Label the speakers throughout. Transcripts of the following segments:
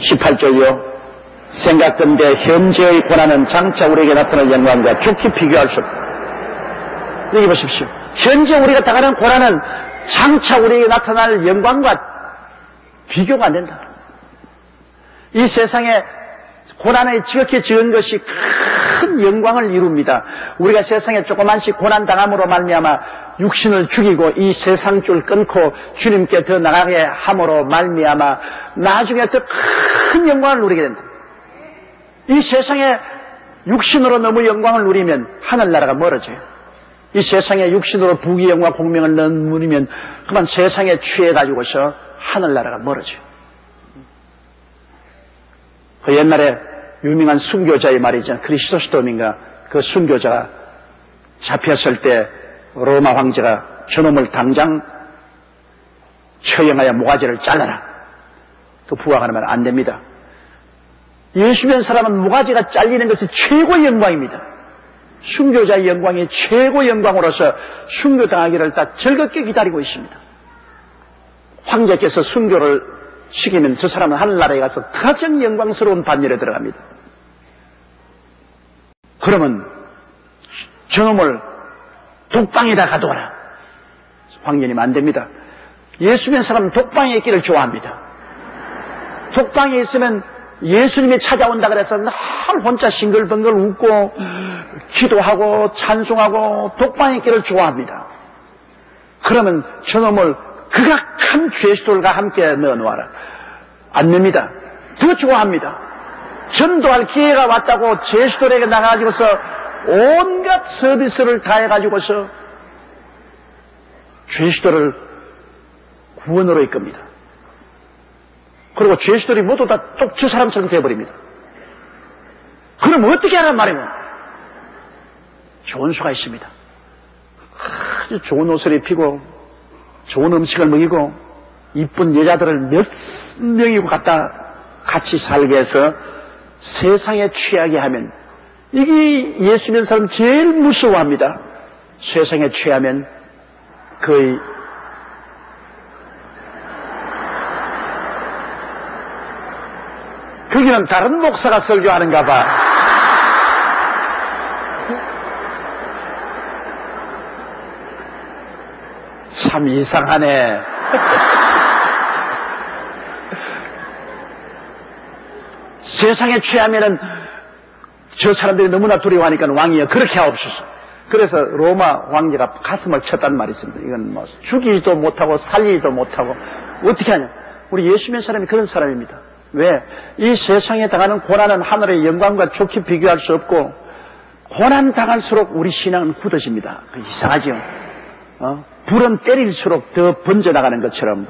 Speaker 1: 18절이요. 생각건대 현재의 고난은 장차 우리에게 나타날 영광과 좋게 비교할 수 없다. 여기 보십시오. 현재 우리가 당하는 고난은 장차 우리에게 나타날 영광과 비교가 안 된다. 이 세상에 고난에 지극히 적은 것이 큰 영광을 이룹니다. 우리가 세상에 조그만씩 고난 당함으로 말미암아 육신을 죽이고 이 세상줄 끊고 주님께 더 나가게 함으로 말미암아 나중에 더 큰 영광을 누리게 된다. 이 세상에 육신으로 너무 영광을 누리면 하늘나라가 멀어져요. 이 세상에 육신으로 부귀 영화 공명을 누리면 그만 세상에 취해가지고서 하늘나라가 멀어져요. 그 옛날에 유명한 순교자의 말이죠. 크리스토스톰인가 그 순교자가 잡혔을 때 로마 황제가 저놈을 당장 처형하여 모가지를 잘라라. 그 부하가 하면 안 됩니다. 예수 믿는 사람은 모가지가 잘리는 것이 최고의 영광입니다. 순교자의 영광이 최고의 영광으로서 순교당하기를 다 즐겁게 기다리고 있습니다. 황제께서 순교를 시키면 저 사람은 하늘나라에 가서 가장 영광스러운 반열에 들어갑니다. 그러면 저놈을 독방에다 가둬라. 황제님 안 됩니다. 예수 믿는 사람은 독방에 있기를 좋아합니다. 독방에 있으면 예수님이 찾아온다 그래서 늘 혼자 싱글벙글 웃고 기도하고 찬송하고 독방에 있기를 좋아합니다. 그러면 저놈을 극악한 죄수들과 함께 넣어놓아라. 안 됩니다. 더 좋아합니다. 전도할 기회가 왔다고 죄수들에게 나가가지고서 온갖 서비스를 다해가지고서 죄수들을 구원으로 이끕니다. 그리고 죄수들이 모두 다 또 저 사람처럼 되어버립니다. 그럼 어떻게 하란 말이에요? 좋은 수가 있습니다. 아주 좋은 옷을 입히고 좋은 음식을 먹이고 이쁜 여자들을 몇 명이고 갖다 같이 살게 해서 세상에 취하게 하면 이게 예수 믿는 사람 제일 무서워합니다. 세상에 취하면 거의 거기는 다른 목사가 설교하는가 봐. 참 이상하네. 세상에 취하면은 저 사람들이 너무나 두려워하니까 왕이여 그렇게 하옵소서. 그래서 로마 황제가 가슴을 쳤단 말이 있습니다. 이건 뭐 죽이지도 못하고 살리지도 못하고 어떻게 하냐. 우리 예수 믿는 사람이 그런 사람입니다. 왜? 이 세상에 당하는 고난은 하늘의 영광과 좋게 비교할 수 없고 고난 당할수록 우리 신앙은 굳어집니다. 이상하죠? 불은 때릴수록 더 번져나가는 것처럼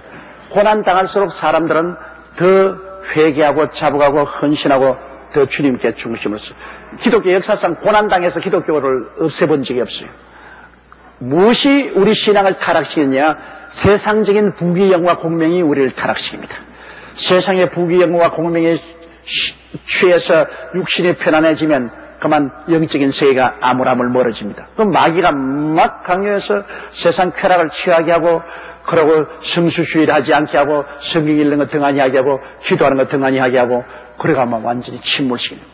Speaker 1: 고난 당할수록 사람들은 더 회개하고 자복하고 헌신하고 더 주님께 중심을 써. 기독교 역사상 고난 당해서 기독교를 없애본 적이 없어요. 무엇이 우리 신앙을 타락시켰냐? 세상적인 부귀 영화 공명이 우리를 타락시킵니다. 세상의 부귀 영화와 공명에 취해서 육신이 편안해지면 그만 영적인 세계가 아물아물 멀어집니다. 그럼 마귀가 막 강요해서 세상 쾌락을 취하게 하고 그러고 성수주의를 하지 않게 하고 성경 읽는 거 등한히 하게 하고 기도하는 거 등한히 하게 하고 그래가면 완전히 침몰시키는 거예요.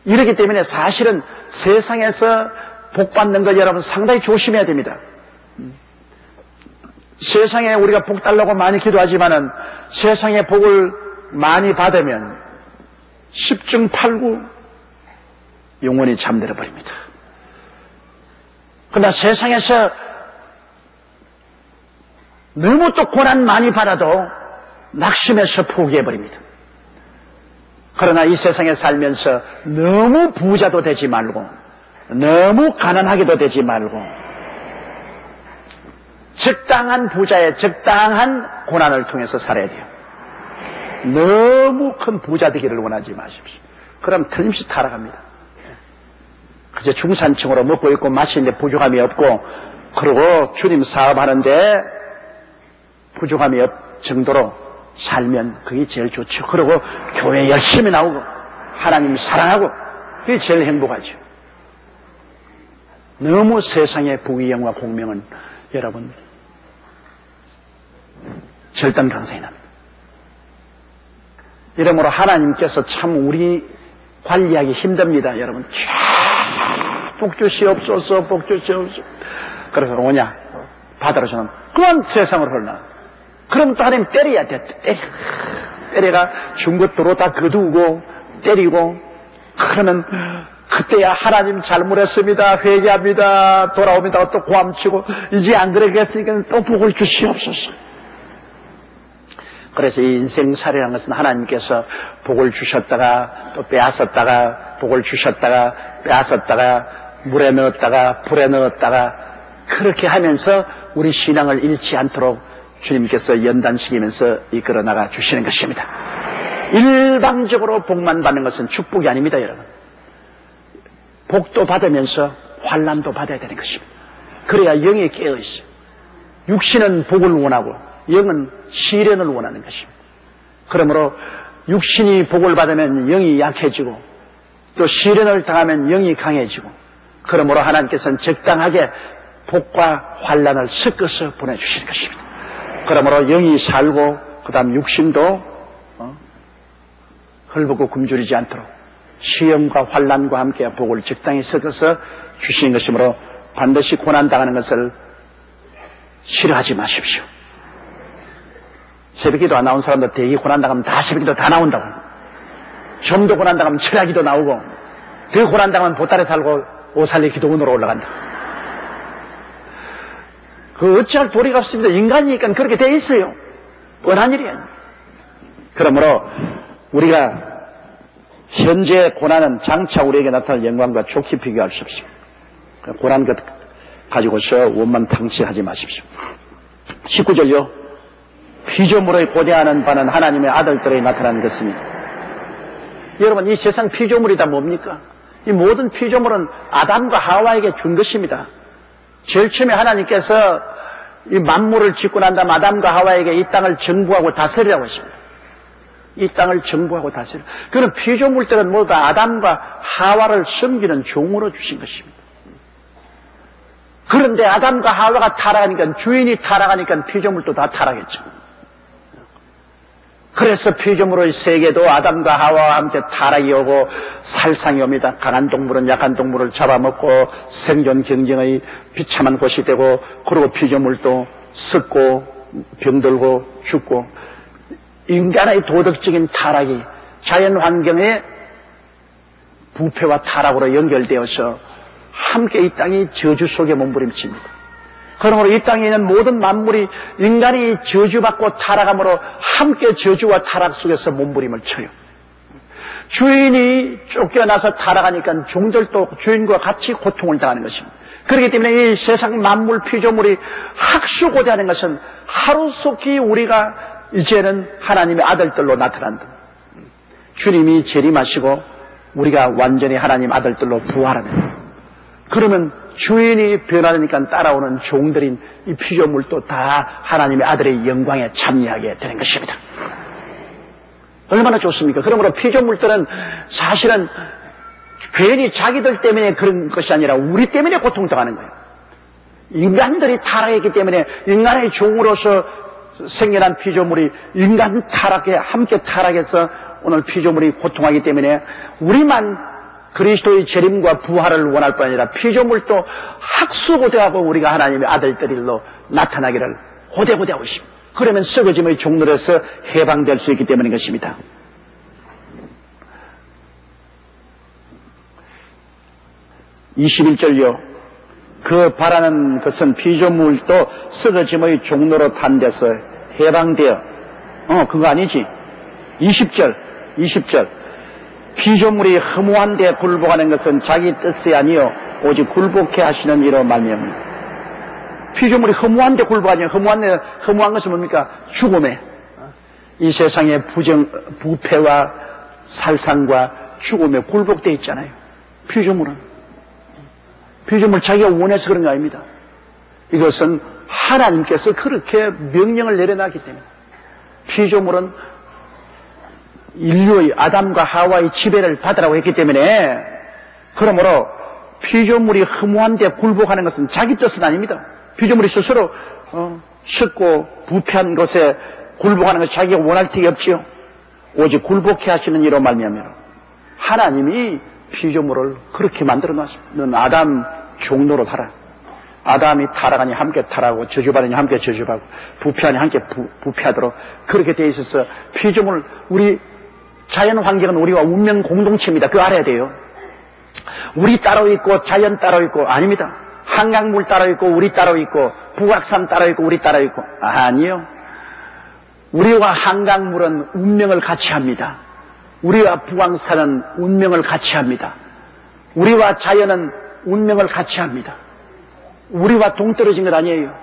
Speaker 1: 이렇기 때문에 사실은 세상에서 복 받는 것 여러분 상당히 조심해야 됩니다. 세상에 우리가 복 달라고 많이 기도하지만은 세상에 복을 많이 받으면 10중 8구 영원히 잠들어 버립니다. 그러나 세상에서 너무 또 고난 많이 받아도 낙심해서 포기해 버립니다. 그러나 이 세상에 살면서 너무 부자도 되지 말고 너무 가난하게도 되지 말고 적당한 부자의 적당한 고난을 통해서 살아야 돼요. 너무 큰 부자 되기를 원하지 마십시오. 그럼 틀림없이 타락합니다. 그저 중산층으로 먹고 있고 마시는데 부족함이 없고 그리고 주님 사업하는데 부족함이 없 정도로 살면 그게 제일 좋죠. 그리고 교회 열심히 나오고 하나님 사랑하고 그게 제일 행복하죠. 너무 세상의 부귀 영화 공명은 여러분 절단 강사에 납니다. 이러므로 하나님께서 참 우리 관리하기 힘듭니다. 여러분, 복 주시옵소서, 복 주시옵소서. 그래서 뭐냐? 바다로 저는 그만 세상을 흘러나. 그럼 또 하나님 때려야 돼. 때려가 준 것들로 다 거두고 때리고. 그러면 그때야 하나님 잘못했습니다. 회개합니다. 돌아옵니다. 또 고함치고 이제 안 그러겠으니까 또 복을 주시옵소서. 그래서 이 인생살이라는 것은 하나님께서 복을 주셨다가 또 빼앗았다가 복을 주셨다가 빼앗았다가 물에 넣었다가 불에 넣었다가 그렇게 하면서 우리 신앙을 잃지 않도록 주님께서 연단시키면서 이끌어 나가 주시는 것입니다. 일방적으로 복만 받는 것은 축복이 아닙니다, 여러분. 복도 받으면서 환난도 받아야 되는 것입니다. 그래야 영이 깨어있어요. 육신은 복을 원하고 영은 시련을 원하는 것입니다. 그러므로 육신이 복을 받으면 영이 약해지고 또 시련을 당하면 영이 강해지고 그러므로 하나님께서는 적당하게 복과 환난을 섞어서 보내주시는 것입니다. 그러므로 영이 살고 그 다음 육신도 헐벗고 굶주리지 않도록 시험과 환난과 함께 복을 적당히 섞어서 주시는 것이므로 반드시 고난당하는 것을 싫어하지 마십시오. 새벽기도 안 나온 사람들 대기 고난당하면 다 새벽기도 다 나온다고. 좀도 고난당하면 철야기도 나오고 더 고난당하면 보따리 달고 오살리 기도원으로 올라간다. 그 어찌할 도리가 없습니다. 인간이니까 그렇게 돼 있어요. 뻔한 일이에요. 그러므로 우리가 현재 고난은 장차 우리에게 나타날 영광과 좋게 비교할 수 없습니다. 고난 것 가지고서 원망탕시하지 마십시오. 19절요. 피조물의 고대하는 바는 하나님의 아들들에 나타나는 것입니다. 여러분, 이 세상 피조물이 다 뭡니까? 이 모든 피조물은 아담과 하와에게 준 것입니다. 제일 처음에 하나님께서 이 만물을 짓고 난 다음 아담과 하와에게 이 땅을 정부하고 다스리라고 했습니다. 이 땅을 정부하고 다스려. 그런 피조물들은 모두 다 아담과 하와를 섬기는 종으로 주신 것입니다. 그런데 아담과 하와가 타락하니까, 주인이 타락하니까 피조물도 다 타락했죠. 그래서 피조물의 세계도 아담과 하와와 함께 타락이 오고 살상이 옵니다. 강한 동물은 약한 동물을 잡아먹고 생존 경쟁의 비참한 곳이 되고, 그리고 피조물도 썩고 병들고 죽고, 인간의 도덕적인 타락이 자연 환경의 부패와 타락으로 연결되어서 함께 이 땅이 저주 속에 몸부림칩니다. 그러므로 이 땅에 있는 모든 만물이 인간이 저주받고 타락함으로 함께 저주와 타락 속에서 몸부림을 쳐요. 주인이 쫓겨나서 타락하니까 종들도 주인과 같이 고통을 당하는 것입니다. 그렇기 때문에 이 세상 만물 피조물이 학수고대하는 것은 하루속히 우리가 이제는 하나님의 아들들로 나타난다. 주님이 재림하시고 우리가 완전히 하나님 아들들로 부활합니다. 그러면 주인이 변하니까 따라오는 종들인 이 피조물도 다 하나님의 아들의 영광에 참여하게 되는 것입니다. 얼마나 좋습니까? 그러므로 피조물들은 사실은 괜히 자기들 때문에 그런 것이 아니라 우리 때문에 고통당하는 거예요. 인간들이 타락했기 때문에 인간의 종으로서 생겨난 피조물이 인간 타락에 함께 타락해서 오늘 피조물이 고통하기 때문에 우리만 그리스도의 재림과 부활을 원할 뿐 아니라 피조물도 학수고대하고 우리가 하나님의 아들들로 나타나기를 고대고대하고 있습니다. 그러면 썩어짐의 종로에서 해방될 수 있기 때문인 것입니다. (21절요) 그 바라는 것은 피조물도 썩어짐의 종로로 탄 데서 해방되어 그거 아니지. 20절 피조물이 허무한 데 굴복하는 것은 자기 뜻이 아니요 오직 굴복해 하시는 이로 말미암아. 피조물이 허무한 데 굴복하냐. 허무한 것은 뭡니까? 죽음에. 이 세상의 부패와 살상과 죽음에 굴복되어 있잖아요. 피조물 자기가 원해서 그런 거 아닙니다. 이것은 하나님께서 그렇게 명령을 내려놨기 때문에. 피조물은 인류의 아담과 하와의 지배를 받으라고 했기 때문에, 그러므로 피조물이 허무한 데 굴복하는 것은 자기 뜻은 아닙니다. 피조물이 스스로 썩고 부패한 것에 굴복하는 것이 자기가 원할 턱이 없지요. 오직 굴복해 하시는 이로 말미암아 하나님이 피조물을 그렇게 만들어 놨습니다. 아담 종노릇 하라. 아담이 타락하니 함께 타락하고 저주받으니 함께 저주받고 부패하니 함께 부패하도록 그렇게 되어 있어서 피조물, 우리 자연 환경은 우리와 운명 공동체입니다. 그거 알아야 돼요. 우리 따로 있고 자연 따로 있고 아닙니다. 한강물 따로 있고 우리 따로 있고 북악산 따로 있고 우리 따로 있고 아니요. 우리와 한강물은 운명을 같이 합니다. 우리와 북악산은 운명을 같이 합니다. 우리와 자연은 운명을 같이 합니다. 우리와 동떨어진 것 아니에요.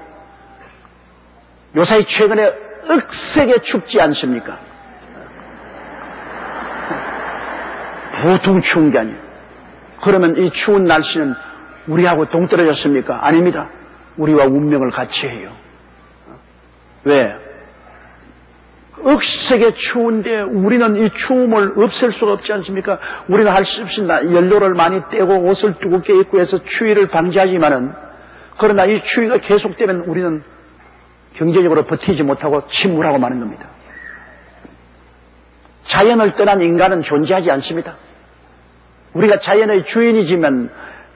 Speaker 1: 요사이 최근에 억세게 춥지 않습니까? 보통 추운 게 아니에요. 그러면 이 추운 날씨는 우리하고 동떨어졌습니까? 아닙니다. 우리와 운명을 같이 해요. 왜? 억세게 추운데 우리는 이 추움을 없앨 수가 없지 않습니까? 우리는 할 수 없이 연료를 많이 떼고 옷을 두껍게 입고 해서 추위를 방지하지만은 그러나 이 추위가 계속되면 우리는 경제적으로 버티지 못하고 침몰하고 마는 겁니다. 자연을 떠난 인간은 존재하지 않습니다. 우리가 자연의 주인이지만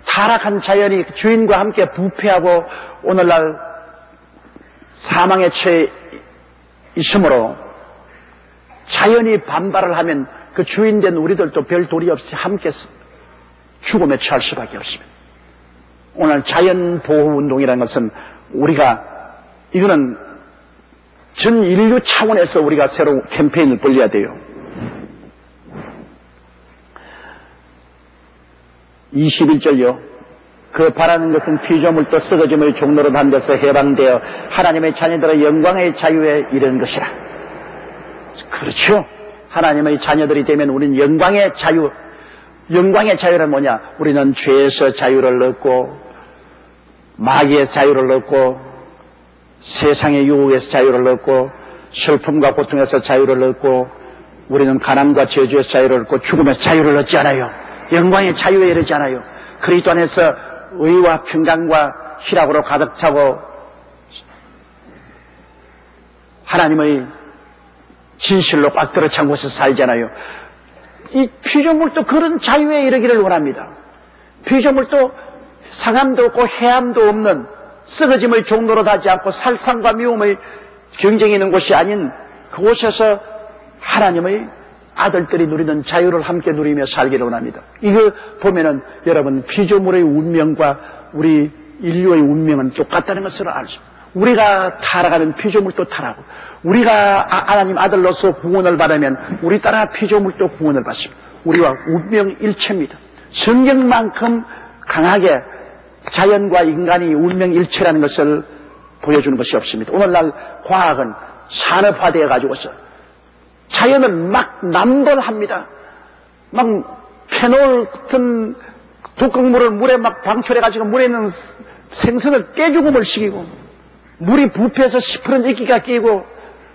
Speaker 1: 타락한 자연이 주인과 함께 부패하고 오늘날 사망에 처해 있으므로 자연이 반발을 하면 그 주인된 우리들도 별 도리 없이 함께 죽음에 처할 수밖에 없습니다. 오늘 자연보호운동이라는 것은 이거는 전 인류 차원에서 우리가 새로 캠페인을 벌여야 돼요. 21절요. 그 바라는 것은 피조물도 썩어짐의 종로로 한 데서 해방되어 하나님의 자녀들의 영광의 자유에 이르는 것이라. 그렇죠. 하나님의 자녀들이 되면 우리는 영광의 자유, 영광의 자유는 뭐냐? 우리는 죄에서 자유를 얻고 마귀의 자유를 얻고 세상의 유혹에서 자유를 얻고 슬픔과 고통에서 자유를 얻고 우리는 가난과 저주에서 자유를 얻고 죽음에서 자유를 얻지 않아요. 영광의 자유에 이르지 않아요. 그리스도 안에서 의와 평강과 희락으로 가득 차고 하나님의 진실로 꽉 들어찬 곳에서 살잖아요. 이 피조물도 그런 자유에 이르기를 원합니다. 피조물도 상함도 없고 해함도 없는 썩어짐의 종로로 하지 않고 살상과 미움의 경쟁이 있는 곳이 아닌 그곳에서 하나님의 아들들이 누리는 자유를 함께 누리며 살기를 원합니다. 이거 보면은 여러분 피조물의 운명과 우리 인류의 운명은 똑같다는 것을 알 수 있습니다. 우리가 타락하는 피조물도 타락하고 우리가 하나님 아들로서 구원을 받으면 우리 따라 피조물도 구원을 받습니다. 우리와 운명 일체입니다. 성경만큼 강하게 자연과 인간이 운명 일체라는 것을 보여주는 것이 없습니다. 오늘날 과학은 산업화되어 가지고서 자연을 막 남벌합니다. 막 페놀 같은 독극물을 물에 막 방출해가지고 물에 있는 생선을 깨죽음을 시키고 물이 부패해서 시퍼런 이끼가 끼고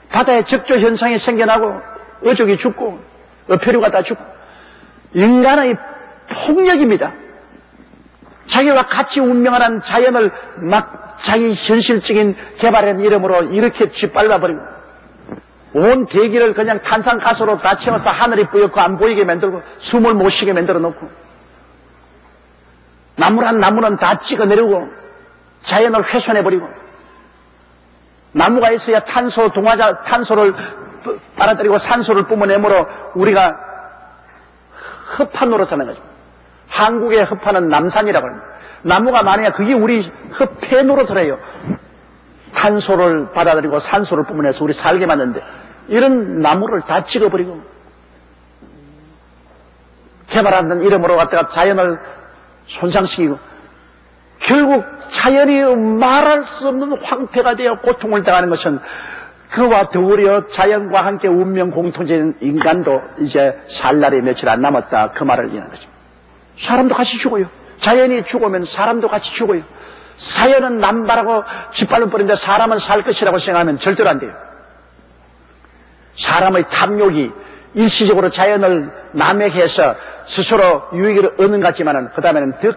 Speaker 1: 바다에 적조 현상이 생겨나고 어족이 죽고 어패류가 다 죽고 인간의 폭력입니다. 자기와 같이 운명하는 자연을 막 자기 현실적인 개발의 이름으로 이렇게 짓밟아버리고 온 대기를 그냥 탄산가스로 다 채워서 하늘이 뿌옇고 안 보이게 만들고 숨을 못 쉬게 만들어 놓고 나무란 나무는 다 찍어내리고 자연을 훼손해버리고 나무가 있어야 탄소를 빨아들이고 산소를 뿜어내므로 우리가 흡판으로 사는 거죠. 한국의 흡판은 남산이라고 합니다. 나무가 많아야 그게 우리 흡폐 노릇을 탄소를 받아들이고 산소를 뿜어내서 우리 살게 만드는데 이런 나무를 다 찍어버리고 개발하는 이름으로 갖다가 자연을 손상시키고 결국 자연이 말할 수 없는 황폐가 되어 고통을 당하는 것은 그와 더불어 자연과 함께 운명 공통체인 인간도 이제 살 날이 며칠 안 남았다 그 말을 이해하는 거죠. 사람도 같이 죽어요. 자연이 죽으면 사람도 같이 죽어요. 자연은 남발하고 짓밟아 버리는데 사람은 살 것이라고 생각하면 절대로 안 돼요. 사람의 탐욕이 일시적으로 자연을 남용해서 스스로 유익을 얻는 것 같지만은 그 다음에는 더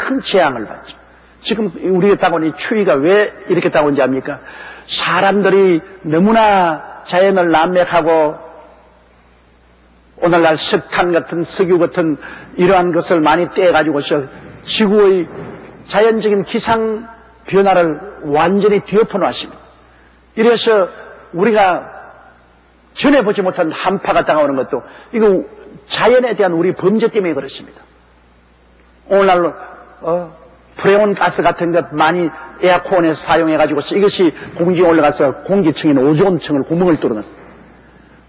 Speaker 1: 큰 재앙을 받죠. 지금 우리가 따온 이 추위가 왜 이렇게 따온지 압니까? 사람들이 너무나 자연을 남용하고 오늘날 석탄 같은 석유 같은 이러한 것을 많이 떼가지고서 지구의 자연적인 기상 변화를 완전히 뒤엎어 놨습니다. 이래서 우리가 전에 보지 못한 한파가 다가오는 것도 이거 자연에 대한 우리 범죄 때문에 그렇습니다. 오늘날로 프레온 가스 같은 것 많이 에어컨에서 사용해가지고 이것이 공중에 올라가서 공기층인 오존층을 구멍을 뚫어놨습니다.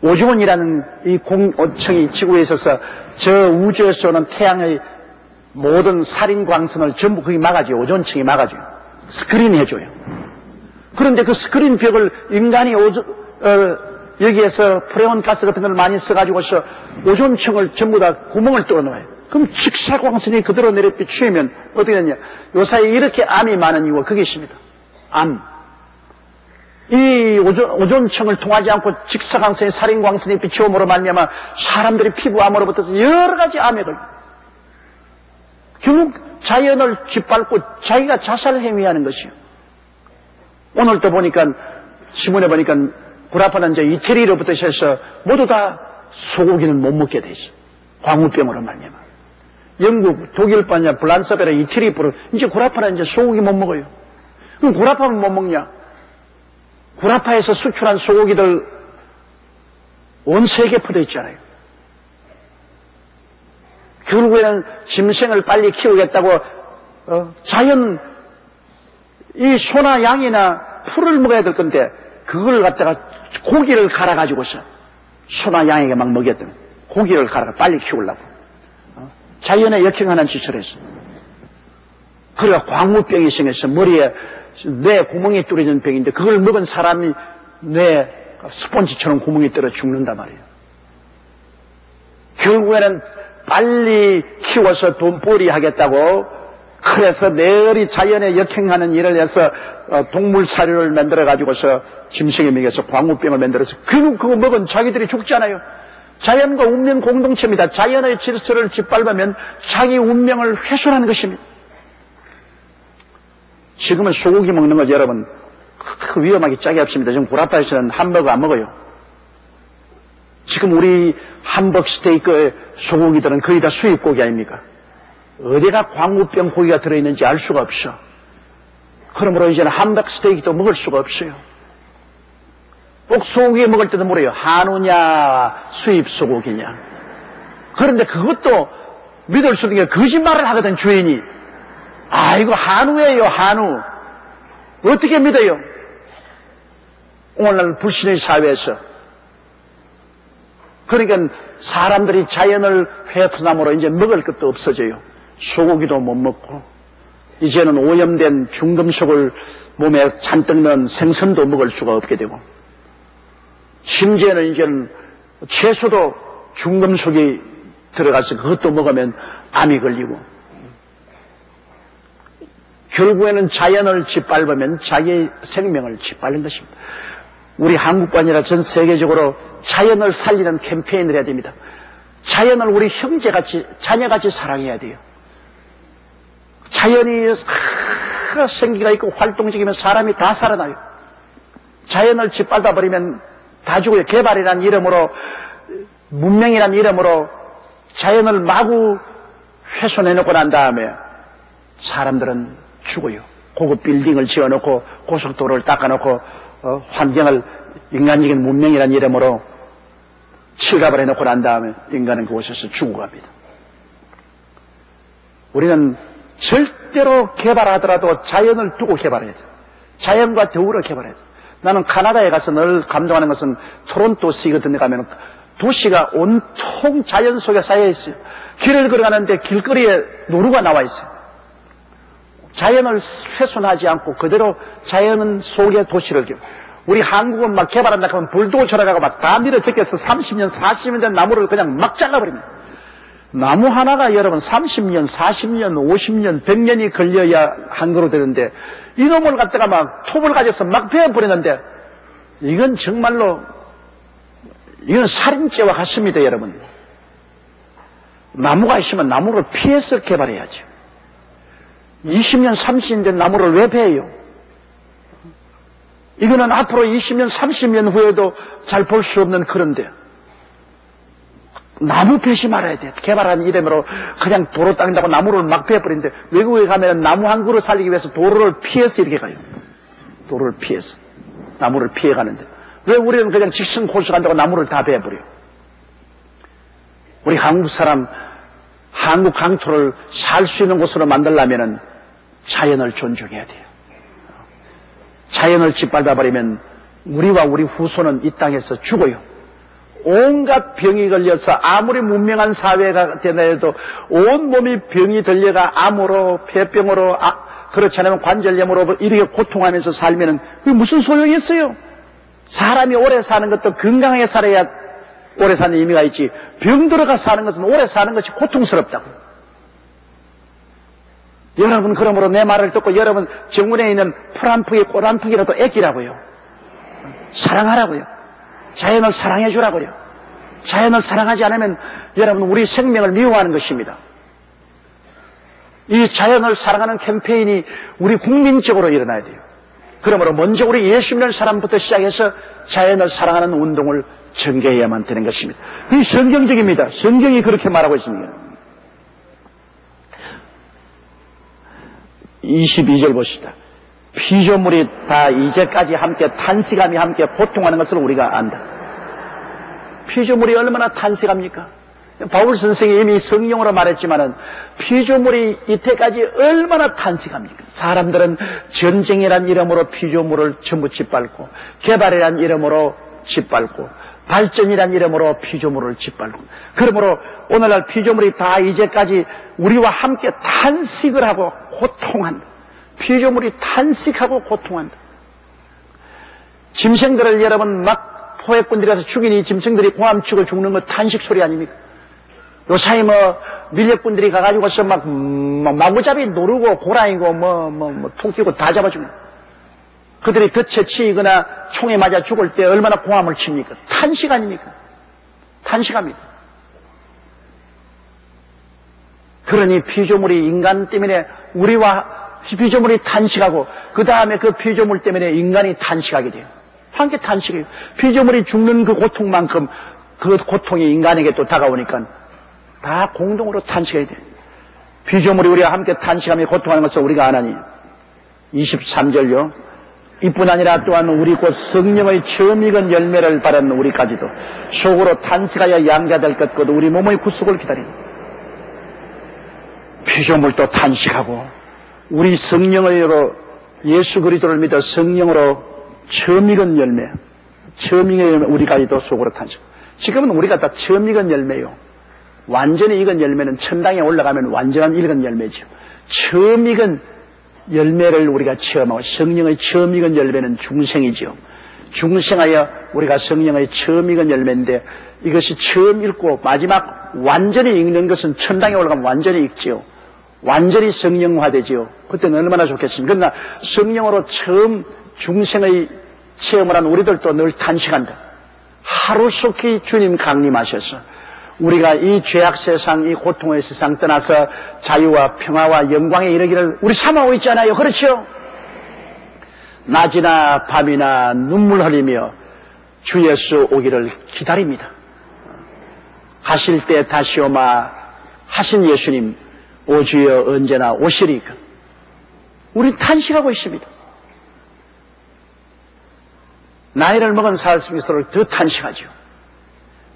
Speaker 1: 오존이라는 이 공층이 지구에 있어서 저 우주에서 오는 태양의 모든 살인 광선을 전부 거기 막아줘요. 오존층이 막아줘요. 스크린 해줘요. 그런데 그 스크린 벽을 인간이 여기에서 프레온 가스 같은 걸 많이 써가지고서 오존층을 전부 다 구멍을 뚫어놓아요. 그럼 직사광선이 그대로 내려비추면 어떻게 되냐? 요사이 이렇게 암이 많은 이유가 그게 있습니다. 암. 이 오존층을 통하지 않고 직사광선이 살인광선이 비추음으로 말미암아 사람들이 피부암으로부터 여러 가지 암에 걸려요. 결국 자연을 짓밟고 자기가 자살 행위하는 것이요. 오늘도 보니까 신문에 보니까 구라파는 이제 이태리로부터 시작해서 모두 다 소고기는 못 먹게 돼 있어. 광우병으로 말미암아. 영국, 독일뿐 블란서베라, 이태리뿐 이제 구라파는 이제 소고기 못 먹어요. 그럼 구라파는 못 먹냐? 구라파에서 수출한 소고기들 온 세계에 퍼져 있잖아요. 결국에는 짐승을 빨리 키우겠다고 자연 이 소나 양이나 풀을 먹어야 될 건데 그걸 갖다가 고기를 갈아가지고서 소나 양에게 막 먹였더니 고기를 갈아가 빨리 키우려고 자연에 역행하는 짓을 했어. 그래가 광우병이 생겨서 머리에 뇌 구멍이 뚫어진 병인데 그걸 먹은 사람이 뇌 스폰지처럼 구멍이 뚫어 죽는단 말이에요. 결국에는 빨리 키워서 돈벌이 하겠다고 그래서 뇌리 자연에 역행하는 일을 해서 동물 사료를 만들어 가지고서 짐승에 먹여서 광우병을 만들어서 결국 그거 먹은 자기들이 죽잖아요. 자연과 운명 공동체입니다. 자연의 질서를 짓밟으면 자기 운명을 훼손하는 것입니다. 지금은 소고기 먹는 것 여러분 위험하게 짜게 없습니다. 지금 구라파에서는 함버거 안 먹어요. 지금 우리 함버거 스테이크의 소고기들은 거의 다 수입고기 아닙니까? 어디가 광우병 고기가 들어있는지 알 수가 없어. 그러므로 이제는 함버거 스테이크도 먹을 수가 없어요. 꼭 소고기 먹을 때도 물어요. 한우냐 수입 소고기냐. 그런데 그것도 믿을 수 없는 게 거짓말을 하거든 주인이. 아이고 한우예요 한우. 어떻게 믿어요? 오늘날 불신의 사회에서. 그러니까 사람들이 자연을 회피함으로 이제 먹을 것도 없어져요. 소고기도 못 먹고 이제는 오염된 중금속을 몸에 잔뜩 넣은 생선도 먹을 수가 없게 되고 심지어는 이제는 채소도 중금속이 들어가서 그것도 먹으면 암이 걸리고 결국에는 자연을 짓밟으면 자기의 생명을 짓밟는 것입니다. 우리 한국뿐 아니라 전 세계적으로 자연을 살리는 캠페인을 해야 됩니다. 자연을 우리 형제같이 자녀같이 사랑해야 돼요. 자연이 생기가 있고 활동적이면 사람이 다 살아나요. 자연을 짓밟아버리면 다 죽어요. 개발이라는 이름으로 문명이라는 이름으로 자연을 마구 훼손해놓고 난 다음에 사람들은 죽어요. 고급 빌딩을 지어놓고 고속도로를 닦아놓고 환경을 인간적인 문명이라는 이름으로 칠갑을 해놓고 난 다음에 인간은 그곳에서 죽어갑니다. 우리는 절대로 개발하더라도 자연을 두고 개발해야 돼요. 자연과 더불어 개발해야 돼요. 나는 카나다에 가서 늘 감동하는 것은 토론토 시 같은 데 가면 도시가 온통 자연 속에 쌓여 있어요. 길을 걸어가는데 길거리에 노루가 나와 있어요. 자연을 훼손하지 않고 그대로 자연 속의 도시를 개발. 우리 한국은 막 개발한다 하면 불도저라 가고 막 다 밀어제껴서 30년, 40년 된 나무를 그냥 막 잘라버립니다. 나무 하나가 여러분 30년, 40년, 50년, 100년이 걸려야 한 그루 되는데 이놈을 갖다가 막 톱을 가져서 막 베어버리는데 이건 정말로 이건 살인죄와 같습니다, 여러분. 나무가 있으면 나무를 피해서 개발해야죠. 20년, 30년 된 나무를 왜 베어요? 이거는 앞으로 20년, 30년 후에도 잘 볼 수 없는 그런데 나무 펴지 말아야 돼. 개발한 이름으로 그냥 도로 땅다고 나무를 막 베어버리는데, 외국에 가면 나무 한 그루 살리기 위해서 도로를 피해서 이렇게 가요. 도로를 피해서. 나무를 피해 가는데. 왜 우리는 그냥 직선 코스 간다고 나무를 다 베어버려요? 우리 한국 사람, 한국 강토를 살 수 있는 곳으로 만들려면 자연을 존중해야 돼요. 자연을 짓밟아버리면 우리와 우리 후손은 이 땅에서 죽어요. 온갖 병이 걸려서 아무리 문명한 사회가 되더라도 온몸이 병이 들려가 암으로, 폐병으로, 그렇지 않으면 관절염으로 이렇게 고통하면서 살면은 그게 무슨 소용이 있어요? 사람이 오래 사는 것도 건강하게 살아야 오래 사는 의미가 있지, 병 들어가 사는 것은 오래 사는 것이 고통스럽다고. 여러분, 그러므로 내 말을 듣고 여러분 정문에 있는 풀 한 푸기, 꽃 한 푸기라도 아끼라고요. 사랑하라고요. 자연을 사랑해 주라고요. 자연을 사랑하지 않으면 여러분 우리 생명을 미워하는 것입니다. 이 자연을 사랑하는 캠페인이 우리 국민적으로 일어나야 돼요. 그러므로 먼저 우리 예수 믿는 사람부터 시작해서 자연을 사랑하는 운동을 전개해야만 되는 것입니다. 그게 성경적입니다. 성경이 그렇게 말하고 있습니다. 22절 보시다. 피조물이 다 이제까지 함께 탄식하며 함께 고통하는 것을 우리가 안다. 피조물이 얼마나 탄식합니까? 바울 선생이 이미 성령으로 말했지만은 피조물이 이때까지 얼마나 탄식합니까? 사람들은 전쟁이란 이름으로 피조물을 전부 짓밟고, 개발이란 이름으로 짓밟고, 발전이란 이름으로 피조물을 짓밟고, 그러므로 오늘날 피조물이 다 이제까지 우리와 함께 탄식을 하고 고통한다. 피조물이 탄식하고 고통한다. 짐승들을 여러분 막 포획꾼들이 가서 죽인 이 짐승들이 고함치고 죽는 거 탄식 소리 아닙니까? 요사이 밀렵꾼들이 가가지고서 막 마구잡이 노르고 고라니고 통 끼고 다 잡아주는, 그들이 덫에 치이거나 총에 맞아 죽을 때 얼마나 고함을 칩니까? 탄식 아닙니까? 탄식합니다. 그러니 피조물이 인간 때문에 피조물이 탄식하고 그 다음에 그 피조물 때문에 인간이 탄식하게 돼요. 함께 탄식해요. 피조물이 죽는 그 고통만큼 그 고통이 인간에게 또 다가오니까 다 공동으로 탄식해야 돼요. 피조물이 우리와 함께 탄식하며 고통하는 것을 우리가 아나니. 23절요. 이뿐 아니라 또한 우리 곧 성령의 처음 익은 열매를 바라는 우리까지도 속으로 탄식하여 양자될 것 곧 우리 몸의 구속을 기다린다. 피조물도 탄식하고 우리 성령으로 예수 그리스도를 믿어 성령으로 처음 익은 열매, 처음 익은 열매 우리까지도 속으로 탄식. 지금은 우리가 다 처음 익은 열매요. 완전히 익은 열매는 천당에 올라가면 완전한 익은 열매죠. 처음 익은 열매를 우리가 체험하고, 성령의 처음 익은 열매는 중생이죠. 중생하여 우리가 성령의 처음 익은 열매인데, 이것이 처음 읽고 마지막 완전히 읽는 것은 천당에 올라가면 완전히 읽지요. 완전히 성령화되지요. 그때는 얼마나 좋겠습니까? 그러나 성령으로 처음 중생의 체험을 한 우리들도 늘 탄식한다. 하루속히 주님 강림하셔서 우리가 이 죄악 세상, 이 고통의 세상 떠나서 자유와 평화와 영광에 이르기를 우리 사모하고 있잖아요. 그렇죠? 낮이나 밤이나 눈물 흘리며 주 예수 오기를 기다립니다. 하실 때 다시 오마 하신 예수님, 오 주여 언제나 오시리까. 우리 탄식하고 있습니다. 나이를 먹은 사람일수록 더 탄식하죠.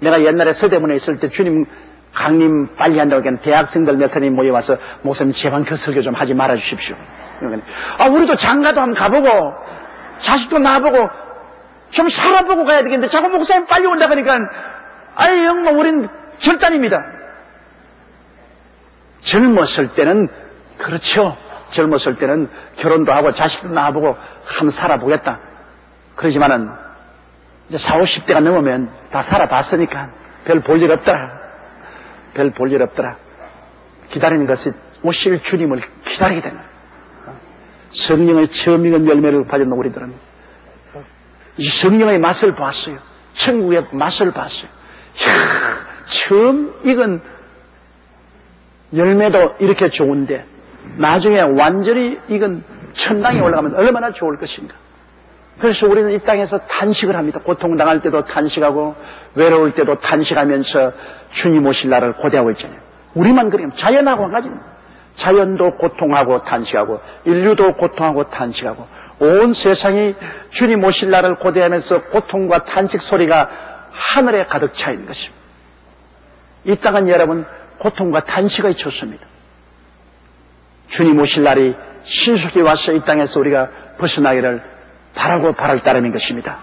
Speaker 1: 내가 옛날에 서대문에 있을 때 주님 강림 빨리 한다고 하니까 대학생들 몇 사람이 모여와서 목사님 제발 그 설교 좀 하지 말아 주십시오. 우리도 장가도 한번 가보고 자식도 낳아보고 좀 살아보고 가야 되겠는데 자꾸 목사님 빨리 온다 그러니까 아이 정말 우린 절단입니다. 젊었을 때는 그렇죠. 젊었을 때는 결혼도 하고 자식도 낳아보고 한번 살아보겠다. 그러지만은 이제 40, 50대가 넘으면 다 살아봤으니까 별 볼 일 없더라. 별 볼 일 없더라. 기다리는 것이 오실 주님을 기다리게 되는 거예요. 성령의 처음 익은 열매를 받은 우리들은 이 성령의 맛을 봤어요. 천국의 맛을 봤어요. 이야, 처음 익은 열매도 이렇게 좋은데 나중에 완전히 익은 천당에 올라가면 얼마나 좋을 것인가. 그래서 우리는 이 땅에서 탄식을 합니다. 고통당할 때도 탄식하고 외로울 때도 탄식하면서 주님 오실 날을 고대하고 있잖아요. 우리만 그래요. 자연하고 한 가지입니다. 자연도 고통하고 탄식하고 인류도 고통하고 탄식하고 온 세상이 주님 오실 날을 고대하면서 고통과 탄식 소리가 하늘에 가득 차 있는 것입니다. 이 땅은 여러분 고통과 탄식의 처소입니다. 주님 오실 날이 신속히 와서 이 땅에서 우리가 벗어나기를 바라고 바랄 따름인 것입니다.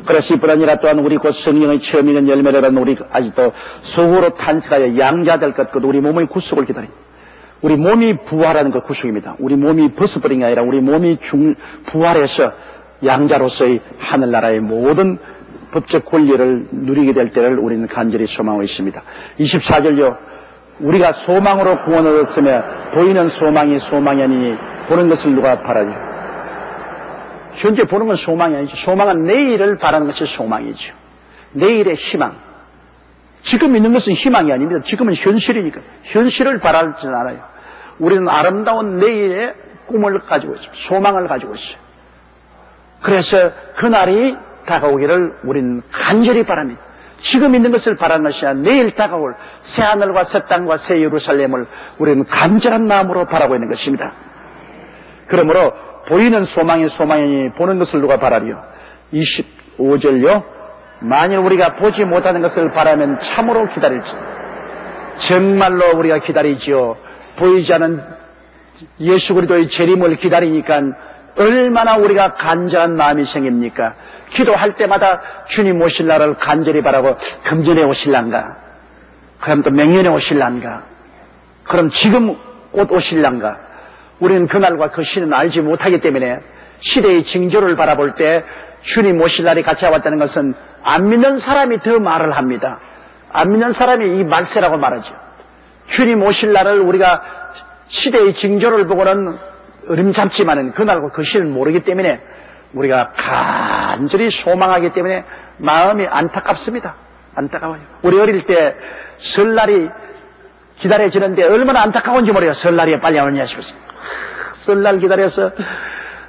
Speaker 1: 그래서 이뿐 아니라 또한 우리 곧 성령의 체험이건 열매라는 우리 아직도 속으로 탄식하여 양자될 것 우리 몸의 구속을 기다립니다. 우리 몸이 부활하는 것 구속입니다. 우리 몸이 벗어버린 게 아니라 우리 몸이 부활해서 양자로서의 하늘나라의 모든 법적 권리를 누리게 될 때를 우리는 간절히 소망하고 있습니다. 24절요. 우리가 소망으로 구원을 얻었으며 보이는 소망이 소망이 아니니 보는 것을 누가 바라니. 현재 보는 건 소망이 아니죠. 소망은 내일을 바라는 것이 소망이죠. 내일의 희망. 지금 있는 것은 희망이 아닙니다. 지금은 현실이니까. 현실을 바라지는 않아요. 우리는 아름다운 내일의 꿈을 가지고 있어요. 소망을 가지고 있어요. 그래서 그날이 다가오기를 우리는 간절히 바랍니다. 지금 있는 것을 바라는 것이 아니라 내일 다가올 새하늘과 새 땅과 새 예루살렘을 우리는 간절한 마음으로 바라고 있는 것입니다. 그러므로 보이는 소망이 소망이니 보는 것을 누가 바라리요. 25절요. 만일 우리가 보지 못하는 것을 바라면 참으로 기다릴지. 정말로 우리가 기다리지요. 보이지 않은 예수 그리스도의 재림을 기다리니까 얼마나 우리가 간절한 마음이 생깁니까? 기도할 때마다 주님 오실 날을 간절히 바라고 금년에 오실란가? 그럼 또 맹년에 오실란가? 그럼 지금 곧 오실란가? 우리는 그날과 그 시는 알지 못하기 때문에 시대의 징조를 바라볼 때 주님 오실 날이 같이 왔다는 것은 안 믿는 사람이 더 말을 합니다. 안 믿는 사람이 이 말세라고 말하죠. 주님 오실 날을 우리가 시대의 징조를 보고는 어림잡지만은 그날과 그 시를 모르기 때문에 우리가 간절히 소망하기 때문에 마음이 안타깝습니다. 안타까워요. 우리 어릴 때 설날이 기다려지는데 얼마나 안타까운지 모르겠어요. 설날이 빨리 오느냐 싶었어요. 설날 기다려서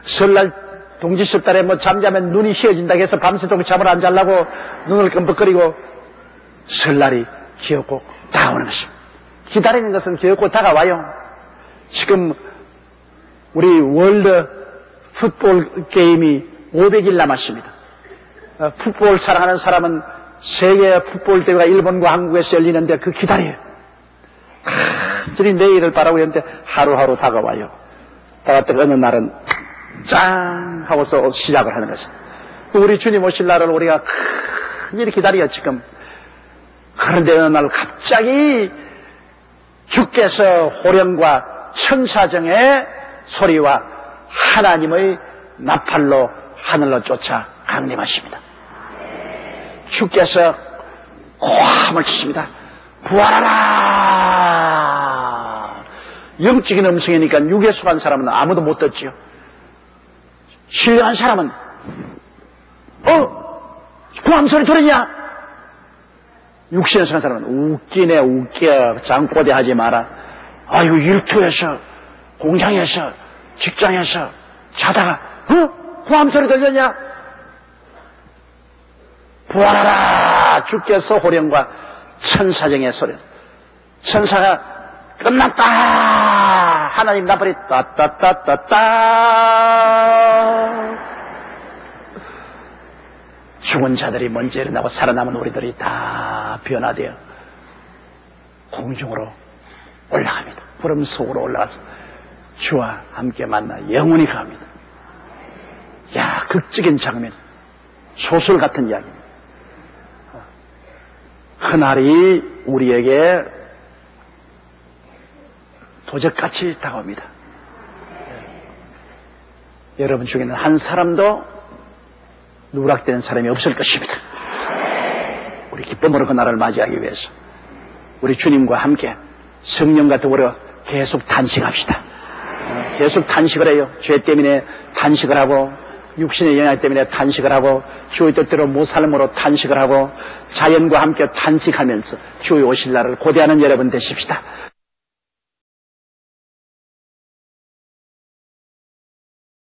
Speaker 1: 설날 동지섭 달에 뭐 잠자면 눈이 휘어진다고 해서 밤새도록 잠을 안 자려고 눈을 끔뻑거리고 설날이 귀엽고 다가오는 것입니다. 기다리는 것은 귀엽고 다가와요. 지금 우리 월드 풋볼 게임이 500일 남았습니다. 풋볼 사랑하는 사람은 세계 풋볼 대회가 일본과 한국에서 열리는데 그 기다려요. 저리 내일을 바라고 있는데 하루하루 다가와요. 다가왔다가 어느 날은 짱 하고서 시작을 하는 것입니다. 우리 주님 오실 날을 우리가 큰일이 기다려요 지금. 그런데 어느 날 갑자기 주께서 호령과 천사정의 소리와 하나님의 나팔로 하늘로 쫓아 강림하십니다. 주께서 고함을 치십니다. 부활하라. 영적인 음성이니까 육에 속한 사람은 아무도 못 듣지요. 신령한 사람은 고함 소리 들었냐? 육신에 속한 사람은 웃기네 웃겨. 장꼬대 하지 마라. 아이고 일터에서 공장에서 직장에서 자다가 고함 소리 들렸냐? 부활하라. 주께서 호령과 천사정의 소리. 천사가 끝났다. 하나님 나팔이 따따따따따. 죽은 자들이 먼저 일어나고 살아남은 우리들이 다 변화되어 공중으로 올라갑니다. 구름 속으로 올라가서 주와 함께 만나 영원히 갑니다. 야, 극적인 장면, 소설 같은 이야기입니다. 그날이 우리에게 도적같이 다가옵니다. 여러분 중에는 한 사람도 누락되는 사람이 없을 것입니다. 우리 기쁨으로 그날을 맞이하기 위해서 우리 주님과 함께 성령과 더불어 계속 탄식합시다. 계속 탄식을 해요. 죄 때문에 탄식을 하고 육신의 영향 때문에 탄식을 하고 주의 뜻대로 못 삶으로 탄식을 하고 자연과 함께 탄식하면서 주의 오실 날을 고대하는 여러분 되십시다.